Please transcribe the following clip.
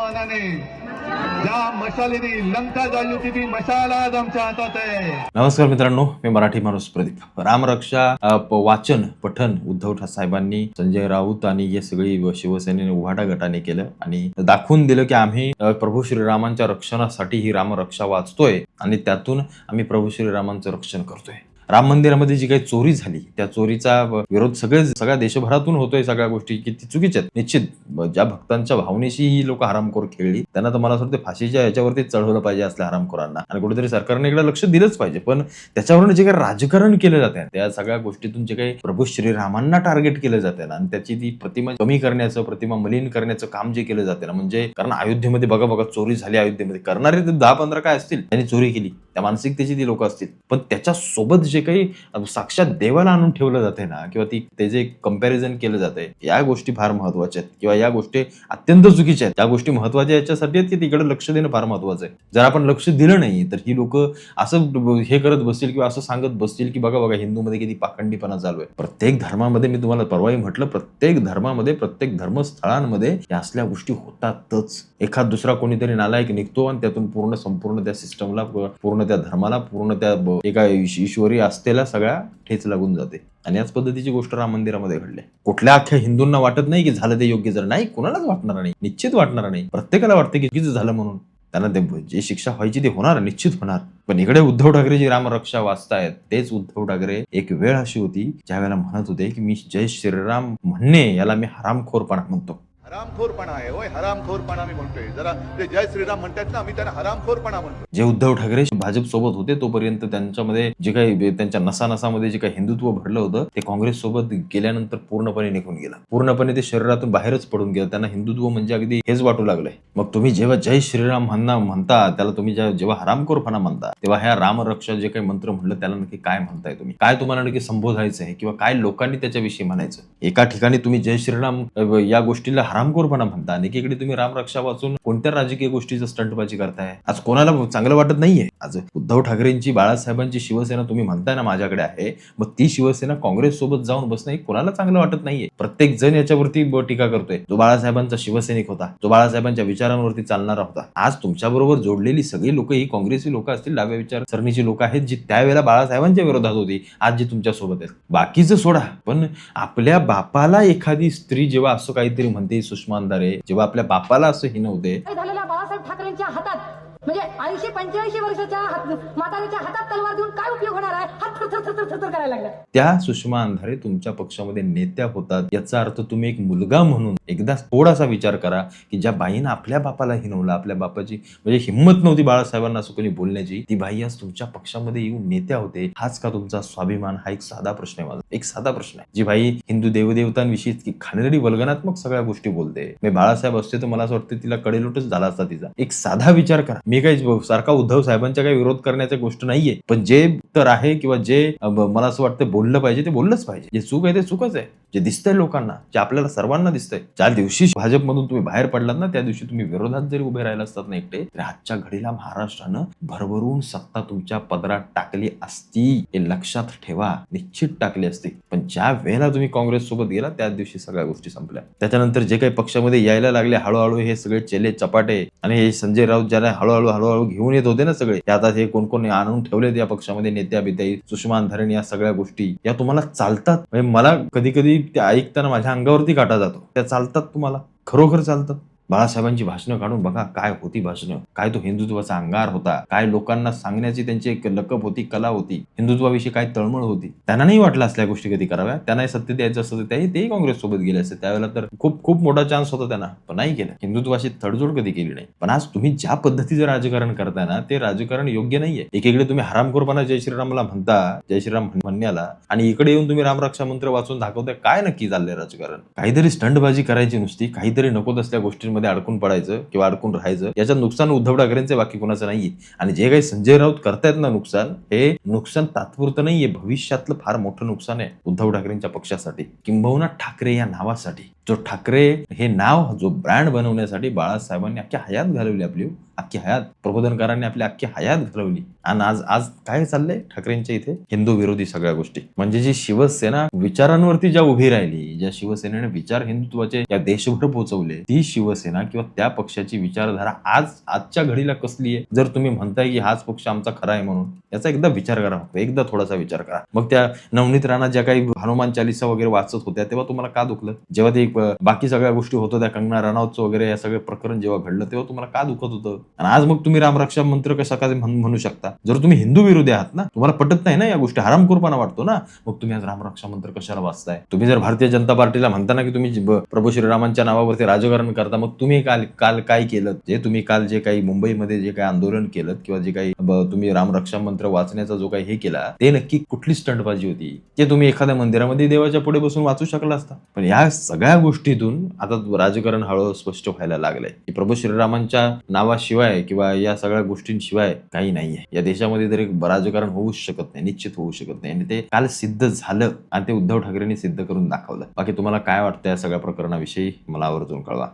रामाने ज्या मशालीने लंका जाळली होती ती मशाल आज आमच्या हातात आहे. नमस्कार मित्रांनो, मी मराठी माणूस प्रदीप. रामरक्षा वाचन पठण उद्धव साहेबांनी, संजय राऊत आणि हे सगळी शिवसेनेने उभाटा गटाने केलं आणि दाखवून दिलं की आम्ही प्रभू श्रीरामांच्या रक्षणासाठी ही रामरक्षा वाचतोय आणि त्यातून आम्ही प्रभू श्रीरामांचं रक्षण करतोय. राम मंदिरामध्ये जी काही चोरी झाली त्या चोरीचा विरोध सगळ्या देशभरातून होतोय. सगळ्या गोष्टी किती चुकीच्या आहेत. निश्चित ज्या भक्तांच्या भावनेशी ही लोक हरामखोर खेळली त्यांना तर मला असं वाटतं फाशीच्या याच्यावरती चढवलं पाहिजे असल्या हरामखोरांना आणि कुठेतरी सरकारने इकडे लक्ष दिलंच पाहिजे. पण त्याच्यावरून जे काही राजकारण केलं जाते त्या सगळ्या गोष्टीतून जे काही प्रभू श्रीरामांना टार्गेट केलं जाते ना आणि त्याची ती प्रतिमा कमी करण्याचं, प्रतिमा मलिन करण्याचं काम जे केलं जाते ना, म्हणजे कारण अयोध्येमध्ये बघा चोरी झाली. अयोध्येमध्ये करणारे ते 10-15 काय असतील त्यांनी चोरी केली, त्या मानसिकतेची ती लोक असतील. पण त्याच्या सोबत जे काही साक्षात देवाला आणून ठेवलं जाते ना किंवा ते जे कंपॅरिझन केलं जाते या गोष्टी फार महत्वाच्या आहेत किंवा या गोष्टी अत्यंत चुकीच्या आहेत. त्या गोष्टी महत्वाच्या याच्यासाठी आहेत की तिकडे लक्ष देणं फार महत्वाचं आहे. जर आपण लक्ष दिलं नाही तर ही लोक असं हे करत बसतील किंवा असं सांगत बसतील की बघा हिंदूमध्ये किती पाखंडीपणा चालू आहे. प्रत्येक धर्मामध्ये, मी तुम्हाला परवाही म्हटलं, प्रत्येक धर्मामध्ये, प्रत्येक धर्मस्थळांमध्ये या असल्या गोष्टी होतातच. एखाद दुसरा कोणीतरी नालायक निघतो आणि त्यातून संपूर्ण त्या सिस्टमला, पूर्ण त्या धर्माला, पूर्ण त्या एका ईश्वरी आस्थेला सगळ्या ठेच लागून जाते. आणि याच पद्धतीची गोष्ट राम मंदिरामध्ये घडली. कुठल्या अख्ख्या हिंदूंना वाटत नाही की झालं ते योग्य. जर नाही, कुणालाच वाटणार नाही, निश्चित वाटणार नाही. प्रत्येकाला वाटतं की चुकीचं झालं म्हणून त्यांना ते जे शिक्षा व्हायची ते होणार, निश्चित होणार. पण इकडे उद्धव ठाकरे जी रामरक्षा वाचतायत तेच उद्धव ठाकरे एक वेळ अशी होती ज्या वेळेला म्हणत होते की मी जय श्रीराम म्हणणे याला मी हरामखोरपणा म्हणतो. हरामखोरपणा आहे, होय हरामखोरपणा मी म्हणतोय. जरा ते जय श्रीराम म्हणतात ना, आम्ही त्यांना हरामखोरपणा म्हणतो. जे उद्धव ठाकरे भाजप सोबत होते तोपर्यंत त्यांच्यामध्ये जे काही त्यांच्या नसानसामध्ये जे काही हिंदुत्व भरलं होतं ते काँग्रेस सोबत गेल्यानंतर पूर्णपणे निघून गेलं. पूर्णपणे ते शरीरातून बाहेरच पडून गेलं. त्यांना हिंदुत्व म्हणजे अगदी हेच वाटू लागलंय. मग तुम्ही जेव्हा जय श्रीराम म्हणता त्याला तुम्ही जेव्हा हरामखोरपणा म्हणता तेव्हा ह्या रामरक्षा जे काही मंत्र म्हणलं त्याला नक्की काय म्हणताय तुम्ही? काय तुम्हाला नक्की संबोधायचं आहे किंवा काय लोकांनी त्याच्याविषयी म्हणायचं? एका ठिकाणी तुम्ही जय श्रीराम या गोष्टीला हरामखोरपणा म्हणता आणि एकीकडे तुम्ही रामरक्षा वाचून कोणत्या राजकीय गोष्टीचं स्टंटबाजी करताय? आज कोणाला चांगलं वाटत नाहीये. आज उद्धव ठाकरेंची, बाळासाहेबांची शिवसेना तुम्ही म्हणताय ना माझ्याकडे आहे, मग ती शिवसेना काँग्रेस सोबत जाऊन बसणं कोणाला चांगलं वाटत नाहीये. प्रत्येक जण याच्यावरती टीका करतोय. जो बाळासाहेबांचा शिवसैनिक होता, जो बाळासाहेबांच्या विचारांवरती चालणारा होता, आज तुमच्या बरोबर जोडलेली सगळी लोक ही काँग्रेसी लोक असतील, डाव्या विचारसरणीची लोक आहेत जी त्यावेळेला बाळासाहेबांच्या विरोधात होती, आज जी तुमच्या सोबत आहेत. बाकीचं सोडा, पण आपल्या बापाला एखादी स्त्री जेव्हा असं काहीतरी म्हणते, सुषमा अंधारे जेव्हा आपल्या बापाला असं हिनवते, झालेल्या बाळासाहेब ठाकरेंच्या हातात म्हणजे 80-85 वर्षाच्या म्हातारीच्या हातात तलवार देऊन काय उपयोग होणार आहे? हात थरथर करायला लागला. त्या सुषमा अंधारे तुमच्या पक्षामध्ये नेत्या होतात. याचा अर्थ तुम्ही एक मुलगा म्हणून एकदा थोडासा विचार करा की ज्या बाईनं आपल्या बापाला हिनवलं, आपल्या बापाची म्हणजे हिंमत नव्हती बाळासाहेबांना असं कोणी बोलण्याची, ती बाई आज तुमच्या पक्षामध्ये येऊन नेत्या होते. हाच का तुमचा स्वाभिमान? हा एक साधा प्रश्न आहे माझा, एक साधा प्रश्न आहे. जी बाई हिंदू देवदेवतांविषयी इतकी खाणेरडी वल्गनात्मक सगळ्या गोष्टी बोलते, मी बाळासाहेब असते तर मला असं वाटतं तिला कडेलोटच झाला असता तिचा. एक साधा विचार करा. मी काही सारखा उद्धव साहेबांच्या काही विरोध करण्याची गोष्ट नाहीये, पण जे तर आहे किंवा जे मला असं वाटतं बोललं पाहिजे ते बोललंच पाहिजे. जे चूक आहे ते चूकच आहे. जे दिसतंय लोकांना, जे आपल्याला सर्वांना दिसतंय, ज्या दिवशी भाजपमधून तुम्ही बाहेर पडलात ना त्या दिवशी तुम्ही विरोधात जरी उभे राहिला असतात ना एकटे, तर आजच्या घडीला महाराष्ट्रानं भरभरून सत्ता तुमच्या पदरात टाकली असती. हे लक्षात ठेवा, निश्चित टाकली असती. पण ज्या वेळेला तुम्ही काँग्रेस सोबत गेला त्याच दिवशी सगळ्या गोष्टी संपल्या. त्याच्यानंतर जे काही पक्षामध्ये यायला लागले हळूहळू हे सगळे चेले चपाटे आणि हे संजय राऊत ज्याला हळूहळू घेऊन येत होते ना सगळे, आता हे कोण आणून ठेवले या पक्षामध्ये नेत्या बित्या, सुषमा अंधारे, या सगळ्या गोष्टी या तुम्हाला चालतात? म्हणजे मला कधी ते ऐकताना माझ्या अंगावरती काटा जातो. त्या चालतात तुम्हाला? खरोखर चालतात? बाळासाहेबांची भाषणं काढून बघा, काय होती भाषणं, काय तो हिंदुत्वाचा अंगार होता, काय लोकांना सांगण्याची त्यांची एक लकब होती, कला होती, हिंदुत्वाविषयी काय तळमळ होती. त्यांना नाही वाटलं असल्या गोष्टी कधी कराव्या, त्यांनाही सत्य द्यायचं असतं तेही काँग्रेस सोबत गेले असते. त्यावेळेला तर खूप मोठा चान्स होता त्यांना, पण नाही केलं. हिंदुत्वाशी तडजोड कधी केली नाही. पण आज तुम्ही ज्या पद्धतीचं राजकारण करताय ना ते राजकारण योग्य नाहीये. एकीकडे तुम्ही हरामखोरपणा जय श्रीरामला म्हणता, जय श्रीराम म्हणण्याला, आणि इकडे येऊन तुम्ही रामरक्षा मंत्र वाचून दाखवताय. काय नक्की चाललंय राजकारण? काहीतरी स्टंटबाजी करायची नुसती, काहीतरी नको असल्या गोष्टी मध्ये अडकून पडायचं किंवा अडकून राहायचं. याच्यात नुकसान उद्धव ठाकरेंचे बाकी कुणाचं नाहीये. आणि जे काही संजय राऊत करतायत ना नुकसान, हे नुकसान तात्पुरतं नाहीये, भविष्यातलं फार मोठं नुकसान आहे उद्धव ठाकरेंच्या पक्षासाठी, किंबहुना ठाकरे या नावासाठी. जो ठाकरे हे नाव जो ब्रँड बनवण्यासाठी बाळासाहेबांनी अख्खी हयात घालवली आपली, अख्खी हयात प्रबोधनकारांनी आपली अख्खी हयात घालवली. आणि आज आज काय चाललंय ठाकरेंच्या इथे? हिंदू विरोधी सगळ्या गोष्टी. म्हणजे जी शिवसेना विचारांवरती ज्या उभी राहिली, ज्या शिवसेनेने विचार हिंदुत्वाचे या देशभर पोहोचवले, ती शिवसेना किंवा त्या पक्षाची विचारधारा आजच्या घडीला कसली आहे? जर तुम्ही म्हणताय की हाच पक्ष आमचा खरा आहे म्हणून, याचा एकदा विचार करा, एकदा थोडासा विचार करा. मग त्या नवनीत राणा ज्या काही हनुमान चालीसा वगैरे वाचत होत्या तेव्हा तुम्हाला का दुखलं? जेव्हा ते बाकी सगळ्या गोष्टी होत होत्या, कंगना रनौतचं वगैरे या सगळे प्रकरण जेव्हा घडलं तेव्हा तुम्हाला का दुखत होतं? आणि आज मग तुम्ही रामरक्षा मंत्र कशा काय म्हणू शकता? जर तुम्ही हिंदू विरोधी आहात ना, तुम्हाला पटत नाही ना या गोष्टी, हरामखोरपणा वाटतो ना, मग तुम्ही आज रामरक्षा मंत्र कशाला वाचताय? तुम्ही जर भारतीय जनता पार्टीला म्हणता ना की तुम्ही प्रभू श्रीरामांच्या नावावरती राजकारण करता, मग तुम्ही काल काय केलं? जे तुम्ही काल जे काही मुंबईमध्ये जे काही आंदोलन केलं किंवा जे काही तुम्ही रामरक्षा मंत्र वाचण्याचा जो काही हे केला, ते नक्की कुठली स्टंटबाजी होती? ते तुम्ही एखाद्या मंदिरामध्ये देवाच्या पुढे बसून वाचू शकला असता. पण या सगळ्या गोष्टीतून आता राजकारण हळूहळू स्पष्ट व्हायला लागलंय की प्रभू श्रीरामांच्या नावाशिवाय किंवा या सगळ्या गोष्टींशिवाय काही नाहीये या देशामध्ये. तरी राजकारण होऊच शकत नाही, निश्चित होऊ शकत नाही. आणि ते काल सिद्ध झालं आणि ते उद्धव ठाकरेंनी सिद्ध करून दाखवलं. बाकी तुम्हाला काय वाटतं या सगळ्या प्रकरणाविषयी मला आवर्जून कळवा.